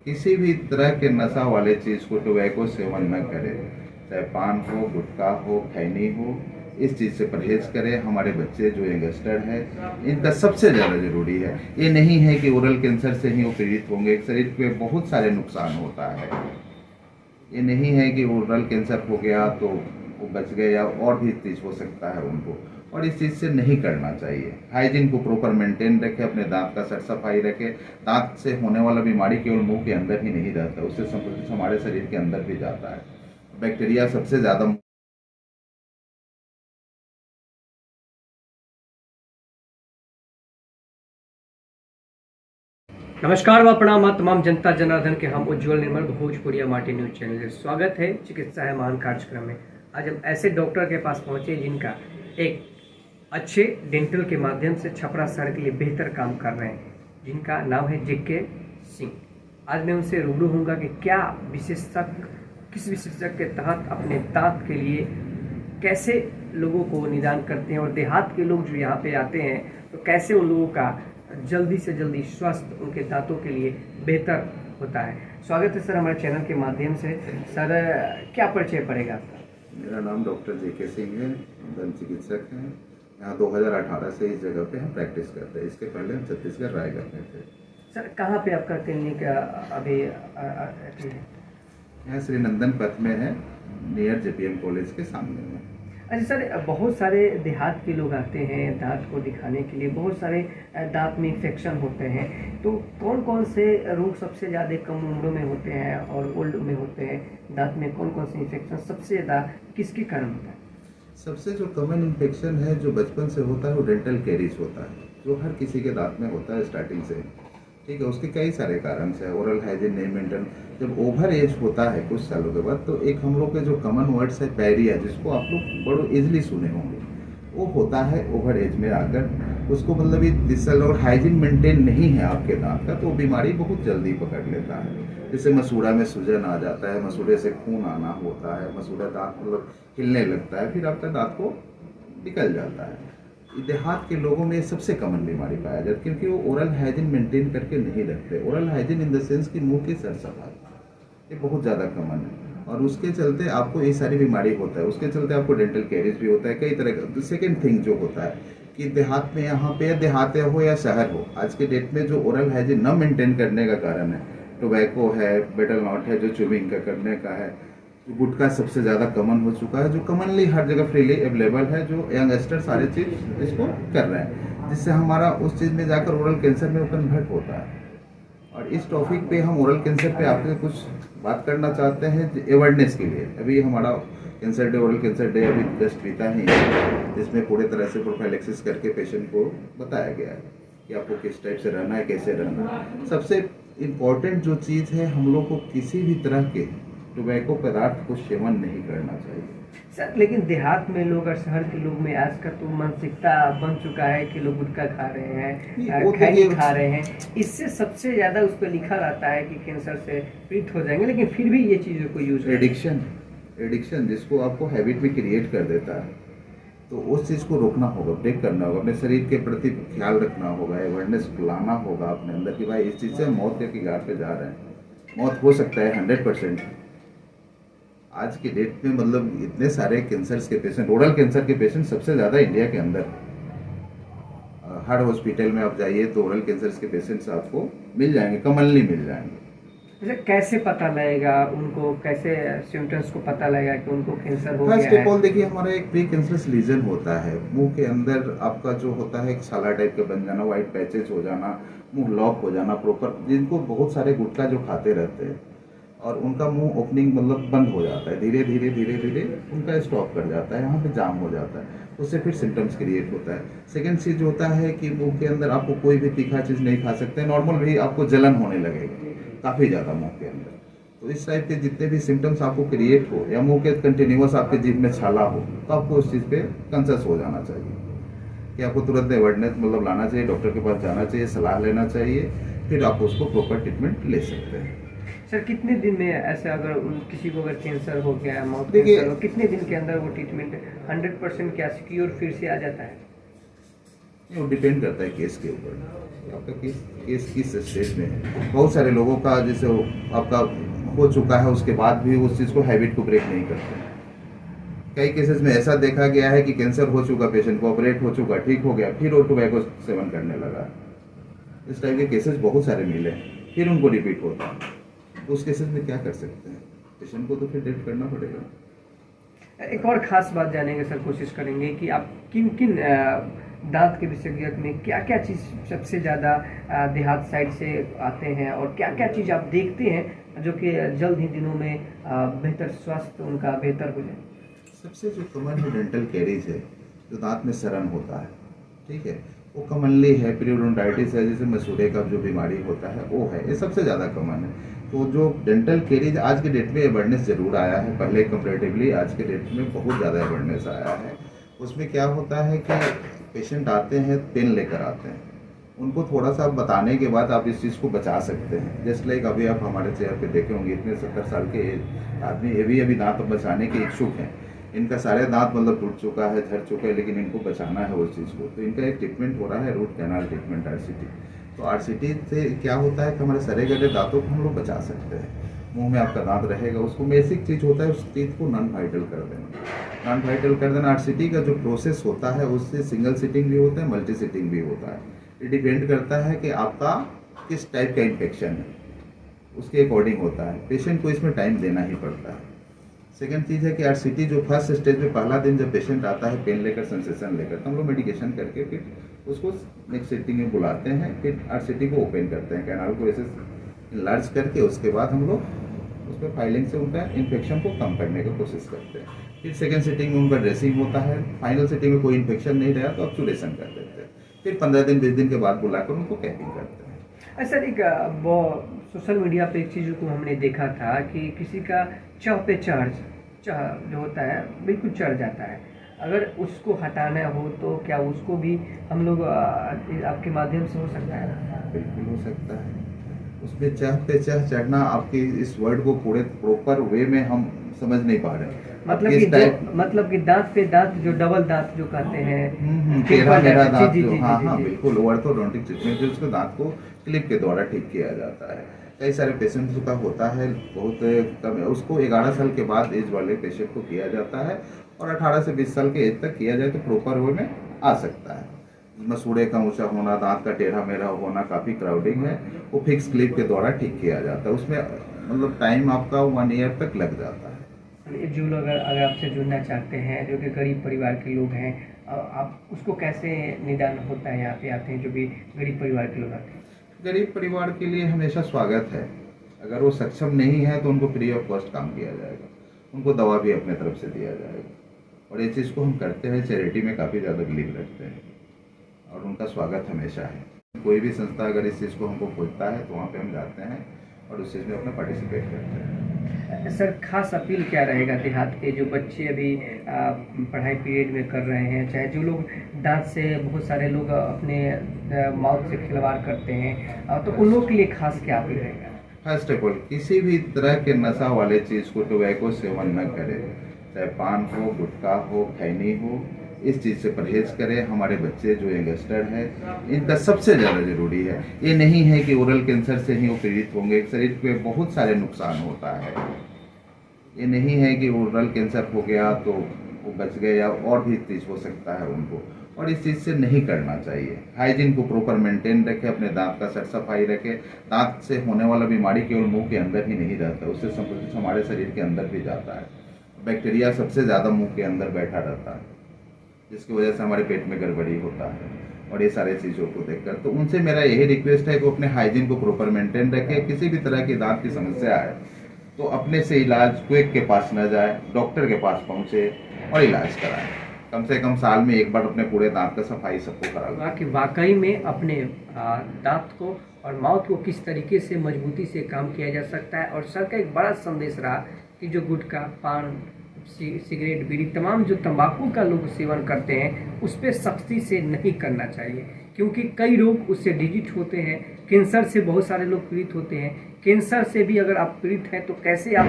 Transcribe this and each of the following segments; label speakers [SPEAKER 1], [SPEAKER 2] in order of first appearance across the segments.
[SPEAKER 1] किसी भी तरह के नशा वाले चीज़ को टोबैको सेवन न करें, चाहे पान हो, गुटखा हो, खैनी हो, इस चीज़ से परहेज करें। हमारे बच्चे जो यंगस्टर हैं, इनका सबसे ज़्यादा ज़रूरी है। ये नहीं है कि ओरल कैंसर से ही वो पीड़ित होंगे, शरीर पे बहुत सारे नुकसान होता है। ये नहीं है कि ओरल कैंसर हो गया तो वो बच गए, या और भी चीज़ हो सकता है उनको, और इस चीज़ से नहीं करना चाहिए। हाइजीन को प्रॉपर मेंटेन रखें, अपने दांत का साफ सफाई रखें। दांत से होने वाला बीमारी केवल मुंह के अंदर ही नहीं रहता, उससे संबंधित हमारे शरीर के अंदर भी जाता है। बैक्टीरिया सबसे ज़्यादा
[SPEAKER 2] नमस्कार व प्रणाम तमाम जनता जनार्दन के हम उज्जवल निर्मल भोजपुरिया माटी न्यूज चैनल से स्वागत है। चिकित्सा है महान कार्यक्रम में आज हम ऐसे डॉक्टर के पास पहुंचे जिनका एक अच्छे डेंटल के माध्यम से छपरा शहर के लिए बेहतर काम कर रहे हैं, जिनका नाम है जेके सिंह। आज मैं उनसे रूबरू होऊंगा कि किस विशेषज्ञ के तहत अपने दांत के लिए कैसे लोगों को निदान करते हैं, और देहात के लोग जो यहाँ पे आते हैं तो कैसे उन लोगों का जल्दी से जल्दी स्वास्थ्य उनके दांतों के लिए बेहतर होता है। स्वागत है सर हमारे चैनल के माध्यम से। सर क्या परिचय पड़ेगा आपका?
[SPEAKER 1] मेरा नाम डॉक्टर जेके सिंह है, दंत चिकित्सक हैं। यहाँ 2018 से इस जगह पे हम प्रैक्टिस करते हैं। इसके पहले हम छत्तीसगढ़ रायगढ़ में थे।
[SPEAKER 2] सर कहाँ पे आपका क्लिनिक अभी
[SPEAKER 1] यहाँ श्री नंदन पथ में है, नियर जेपीएम कॉलेज के सामने में।
[SPEAKER 2] अच्छा सर, बहुत सारे देहात के लोग आते हैं दांत को दिखाने के लिए, बहुत सारे दांत में इन्फेक्शन होते हैं, तो कौन कौन से रोग सबसे ज़्यादा कम उम्र में होते हैं और ओल्ड में होते हैं? दांत में कौन कौन से इन्फेक्शन सबसे ज़्यादा किसके कारण होता है?
[SPEAKER 1] सबसे जो कॉमन इन्फेक्शन है जो बचपन से होता है वो डेंटल कैरीज होता है, जो हर किसी के दांत में होता है स्टार्टिंग से। ठीक है, उसके कई सारे कारण से ओरल हाइजीन नहीं मेंटेन। जब ओवर एज होता है कुछ सालों के बाद, तो एक हम लोग के जो कॉमन वर्ड्स है पैरिया, जिसको आप लोग बड़ो इजीली सुने होंगे, वो होता है ओवर एज में आकर। उसको मतलब ये डिसल और हाइजीन मेंटेन नहीं है आपके दांत का, तो वो बीमारी बहुत जल्दी पकड़ लेता है। जैसे मसूड़ा में सूजन आ जाता है, मसूड़े से खून आना होता है, मसूड़ा दांत मतलब हिलने लगता है, फिर आपका दांत को निकल जाता है। देहात के लोगों में सबसे कॉमन बीमारी पाया जाता है, क्योंकि वो ओरल हाइजीन मेंटेन करके नहीं रखते। Oral hygiene in the sense कि मुंह की सर सफाई, ये बहुत ज़्यादा कॉमन है, और उसके चलते आपको ये सारी बीमारी होता है। उसके चलते आपको डेंटल कैरीज भी होता है, कई तरह का। सेकेंड थिंग जो होता है कि देहात में, यहाँ पे देहात हो या शहर हो, आज के डेट में जो ओरल हाइजीन न मेंटेन करने का कारण है, टोबैको है, बेटल नॉट है जो च्यूइंग का करने का है, गुटखा सबसे ज़्यादा कॉमन हो चुका है, जो कॉमनली हर जगह फ्रीली अवेलेबल है, जो यंगस्टर सारे चीज़ इसको कर रहे हैं, जिससे हमारा उस चीज़ में जाकर ओरल कैंसर में कन्वर्ट होता है। और इस टॉपिक पे हम ओरल कैंसर पे आपसे कुछ बात करना चाहते हैं अवेयरनेस के लिए। अभी हमारा cancer day, oral cancer day अभी जस्ट बीता ही है, जिसमें पूरे तरह से प्रोफाइलेक्सिस करके पेशेंट को बताया गया है कि आपको किस टाइप से रहना है, कैसे रहना है। सबसे इम्पॉर्टेंट जो चीज़ है, हम लोग को किसी भी तरह के टोबैको पदार्थ को सेवन नहीं करना चाहिए
[SPEAKER 2] सर लेकिन देहात में लोग और शहर के लोग में आज का तो मानसिकता बन चुका है कि लोग गुटखा खा रहे हैं, खैनी खा रहे हैं, इससे सबसे ज़्यादा उस पर लिखा रहता है कि कैंसर से पीड़ित हो जाएंगे, लेकिन फिर भी ये चीज़ों को यूज
[SPEAKER 1] एडिक्शन जिसको आपको हैबिट में क्रिएट कर देता है, तो उस चीज़ को रोकना होगा, ब्रेक करना होगा, अपने शरीर के प्रति ख्याल रखना होगा, अवेयरनेस लाना होगा अपने अंदर कि भाई इस चीज़ से मौत के किनार पे जा रहे हैं। मौत हो सकता है 100%। आज के डेट में मतलब इतने सारे कैंसर्स के पेशेंट, ओरल कैंसर के पेशेंट सबसे ज़्यादा इंडिया के अंदर। हर हॉस्पिटल में आप जाइए तो ओरल कैंसर्स के पेशेंट्स आपको मिल जाएंगे, कॉमनली मिल जाएंगे।
[SPEAKER 2] कैसे पता लगेगा उनको, कैसे सिम्टम्स को पता लगेगा कि उनको कैंसर हो गया है?
[SPEAKER 1] फर्स्ट ऑफ ऑल देखिए, हमारा एक प्री कैंसरस लीजन होता है मुंह के अंदर। आपका जो होता है एक साला टाइप का बन जाना, वाइट पैचेज हो जाना, मुंह लॉक हो जाना प्रॉपर, जिनको बहुत सारे गुटखा जो खाते रहते हैं और उनका मुंह ओपनिंग मतलब बंद हो जाता है, धीरे धीरे धीरे धीरे उनका स्टॉप कर जाता है, यहाँ पे जाम हो जाता है, उससे फिर सिम्टम्स क्रिएट होता है। सेकेंड चीज़ होता है कि मुंह के अंदर आपको कोई भी तीखा चीज़ नहीं खा सकते, नॉर्मल भी आपको जलन होने लगेगा काफ़ी ज़्यादा मुंह के अंदर। तो इस टाइप के जितने भी सिम्टम्स आपको क्रिएट हो, या मुंह के कंटिन्यूस आपके जीभ में छाला हो, तो आपको उस चीज़ पे कॉन्शियस हो जाना चाहिए कि आपको तुरंत अवेयरनेस मतलब लाना चाहिए, डॉक्टर के पास जाना चाहिए, सलाह लेना चाहिए, फिर आप उसको प्रॉपर ट्रीटमेंट ले सकते हैं।
[SPEAKER 2] सर कितने दिन में ऐसे अगर किसी को अगर कैंसर हो गया है, माउथ कैंसर हो, कितने दिन के अंदर वो ट्रीटमेंट 100% क्या सिक्योर फिर से आ जाता है?
[SPEAKER 1] ये वो डिपेंड करता है केस के ऊपर कि आपका केस किस स्टेज में है। बहुत सारे लोगों का जैसे आपका हो चुका है उसके बाद भी उस चीज़ को हैबिट को ब्रेक नहीं करते हैं। कई केसेस में ऐसा देखा गया है कि कैंसर हो चुका पेशेंट को ऑपरेट हो चुका, ठीक हो गया, फिर वो टोबैको सेवन करने लगा। इस टाइप के केसेस बहुत सारे मिले, फिर उनको रिपीट होता है। तो उस केसेस में क्या कर सकते हैं? पेशेंट को तो फिर डेट करना पड़ेगा।
[SPEAKER 2] एक और ख़ास बात जानेंगे सर, कोशिश करेंगे कि आप किन किन दांत के विशेषज्ञ में क्या क्या चीज़ सबसे ज़्यादा देहात साइड से आते हैं और क्या क्या चीज़ आप देखते हैं जो कि जल्द ही दिनों में बेहतर स्वास्थ्य उनका बेहतर हो जाए?
[SPEAKER 1] सबसे जो कॉमन है डेंटल कैरीज है, जो दांत में सड़न होता है, ठीक है, वो कॉमनली है। पीरियोडोंटाइटिस है, जैसे मसूड़े का जो बीमारी होता है वो है, ये सबसे ज़्यादा कॉमन है। तो जो डेंटल कैरीज आज के डेट में अवेयरनेस ज़रूर आया है, पहले कंपेरेटिवली आज के डेट में बहुत ज़्यादा अवेयरनेस आया है। उसमें क्या होता है कि पेशेंट आते हैं, पेन लेकर आते हैं, उनको थोड़ा सा बताने के बाद आप इस चीज़ को बचा सकते हैं। जस्ट लाइक अभी आप हमारे चेहरे पे देखे होंगे, इतने 70 साल के आदमी ये भी दांत बचाने के इच्छुक हैं। इनका सारे दांत मतलब टूट चुका है, झड़ चुका है, लेकिन इनको बचाना है उस चीज़ को। तो इनका एक ट्रीटमेंट हो रहा है, रूट कैनाल ट्रीटमेंट, RCT। तो RCT से क्या होता है कि हमारे सड़े गले दांतों को हम लोग बचा सकते हैं। मुंह में आपका दांत रहेगा, उसको बेसिक चीज़ होता है उस टीथ को नॉन वाइटल कर देना। नॉन वाइटल कर देना RCT का जो प्रोसेस होता है उससे सिंगल सिटिंग भी होता है, मल्टी सिटिंग भी होता है। ये डिपेंड करता है कि आपका किस टाइप का इन्फेक्शन है, उसके अकॉर्डिंग होता है। पेशेंट को इसमें टाइम देना ही पड़ता है। सेकंड चीज़ है कि RCT जो फर्स्ट स्टेज में पहला दिन जब पेशेंट आता है पेन लेकर, सेंसेशन लेकर, तो हम लोग मेडिकेशन करके फिर उसको नेक्स्ट सिटिंग में बुलाते हैं, फिर RCT को ओपन करते हैं, कैनाल को ऐसे लार्ज करके, उसके बाद हम लोग उस पर फाइलिंग से उनका इन्फेक्शन को कम करने की कोशिश करते हैं। फिर सेकेंड सिटिंग में उनका ड्रेसिंग होता है। फाइनल सिटिंग में कोई इन्फेक्शन नहीं रहा तो ऑब्जर्वेशन कर देते हैं। फिर 15 दिन 20 दिन के बाद बुलाकर उनको कैपिंग करते हैं।
[SPEAKER 2] सर एक वो सोशल मीडिया पे एक चीज़ को हमने देखा था कि किसी का चह पे चढ़ जो होता है बिल्कुल चढ़ जाता है, अगर उसको हटाना हो तो क्या उसको भी हम लोग आपके माध्यम से हो सकता है?
[SPEAKER 1] बिल्कुल हो सकता है। उसमें चह पे चह चढ़ना, आपके इस वर्ड को पूरे प्रॉपर वे में हम समझ नहीं पा रहे।
[SPEAKER 2] मतलब कि दांत पे दांत, जो डबल दांत जो कहते हैं,
[SPEAKER 1] टेढ़ा मेढ़ा दांत,
[SPEAKER 2] जी,
[SPEAKER 1] हाँ बिल्कुल, ऑर्थोडोंटिक ट्रीटमेंट जो उसको दांत को क्लिप के द्वारा ठीक किया जाता है। कई सारे पेशेंट्स का होता है, बहुत कम है, उसको 11 साल के बाद एज वाले पेशेंट को किया जाता है, और 18 से 20 साल के एज तक किया जाए तो प्रॉपर वे में आ सकता है। मसूड़े का ऊंचा होना, दांत का टेढ़ा मेढ़ा होना, काफ़ी क्राउडिंग है, वो फिक्स क्लिप के द्वारा ठीक किया जाता है। उसमें मतलब टाइम आपका 1 ईयर तक लग जाता है।
[SPEAKER 2] जो लोग अगर आपसे जुड़ना चाहते हैं, जो कि गरीब परिवार के लोग हैं, आप उसको कैसे निदान होता है, यहाँ पे आते हैं जो भी गरीब परिवार के लोग आते हैं?
[SPEAKER 1] गरीब परिवार के लिए हमेशा स्वागत है। अगर वो सक्षम नहीं है तो उनको फ्री ऑफ कॉस्ट काम किया जाएगा, उनको दवा भी अपने तरफ से दिया जाएगा। और ये चीज़ को हम करते हैं, चैरिटी में काफ़ी ज़्यादा बिलीव रखते हैं और उनका स्वागत हमेशा है। कोई भी संस्था अगर इस चीज़ को हमको खोजता है तो वहाँ पे हम जाते हैं और उस चीज़ में अपना पार्टिसिपेट करते हैं।
[SPEAKER 2] सर खास अपील क्या रहेगा देहात के जो बच्चे अभी पढ़ाई पीरियड में कर रहे हैं, चाहे जो लोग दांत से, बहुत सारे लोग अपने माउथ से खिलवाड़ करते हैं, तो उन लोगों के लिए खास क्या अपील रहेगा?
[SPEAKER 1] फर्स्ट ऑफ ऑल, किसी भी तरह के नशा वाले चीज़ को, टोबैको सेवन न करें, चाहे पान हो, गुटखा हो, खैनी हो, इस चीज़ से परहेज करें। हमारे बच्चे जो यंगस्टर हैं, इनका सबसे ज़्यादा ज़रूरी है। ये नहीं है कि ओरल कैंसर से ही वो पीड़ित होंगे, शरीर पे बहुत सारे नुकसान होता है। ये नहीं है कि ओरल कैंसर हो गया तो वो बच गए, या और भी चीज़ हो सकता है उनको, और इस चीज़ से नहीं करना चाहिए। हाइजीन को प्रॉपर मेंटेन रखें, अपने दांत का साफ सफाई रखें। दांत से होने वाला बीमारी केवल मुंह के अंदर ही नहीं रहता, उससे संबंधित हमारे शरीर के अंदर भी जाता है। बैक्टीरिया सबसे ज़्यादा मुंह के अंदर बैठा रहता है, जिसकी वजह से हमारे पेट में गड़बड़ी होता है। और ये सारे चीज़ों को देखकर तो उनसे मेरा यही रिक्वेस्ट है कि अपने हाइजीन को प्रॉपर मेंटेन रखें। किसी भी तरह की दांत की समस्या है तो अपने से इलाज क्विक के पास न जाए, डॉक्टर के पास पहुंचे और इलाज कराएं। कम से कम साल में एक बार अपने पूरे दांत का सफाई सबको कराएं।
[SPEAKER 2] कि वाकई में अपने दांत को और माउथ को किस तरीके से मजबूती से काम किया जा सकता है। और सर का एक बड़ा संदेश रहा कि जो गुटखा, पान, सिगरेट, बीड़ी, तमाम जो तंबाकू का लोग सेवन करते हैं उस पर सख्ती से नहीं करना चाहिए, क्योंकि कई लोग उससे डिजिट होते हैं, कैंसर से बहुत सारे लोग पीड़ित होते हैं। कैंसर से भी अगर आप पीड़ित हैं तो कैसे आप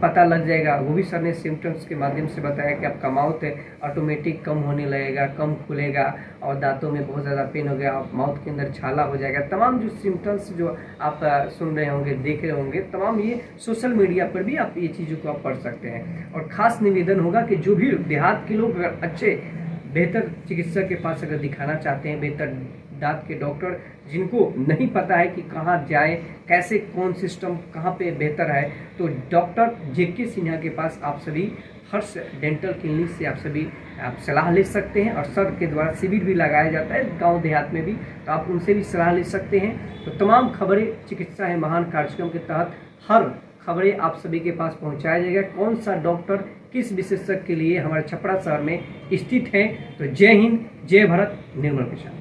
[SPEAKER 2] पता लग जाएगा, वो भी सर ने सिम्टम्स के माध्यम से बताया कि आपका माउथ है ऑटोमेटिक कम होने लगेगा, कम खुलेगा और दांतों में बहुत ज़्यादा पेन हो गया, माउथ के अंदर छाला हो जाएगा। तमाम जो सिम्टम्स जो आप सुन रहे होंगे, देख रहे होंगे, तमाम ये सोशल मीडिया पर भी आप ये चीज़ों को आप पढ़ सकते हैं। और ख़ास निवेदन होगा कि जो भी देहात के लोग अगर अच्छे बेहतर चिकित्सक के पास अगर दिखाना चाहते हैं, बेहतर दांत के डॉक्टर जिनको नहीं पता है कि कहाँ जाए, कैसे कौन सिस्टम कहाँ पे बेहतर है, तो डॉक्टर जेके सिन्हा के पास आप सभी हर्ष डेंटल क्लिनिक से आप सलाह ले सकते हैं। और सर के द्वारा शिविर भी लगाया जाता है गांव देहात में भी, तो आप उनसे भी सलाह ले सकते हैं। तो तमाम खबरें चिकित्सा है महान कार्यक्रम के तहत हर खबरें आप सभी के पास पहुंचाया जाएगा। कौन सा डॉक्टर किस विशेषज्ञ के लिए हमारे छपरा शहर में स्थित है। तो जय हिंद, जय भारत, निर्मल किसान।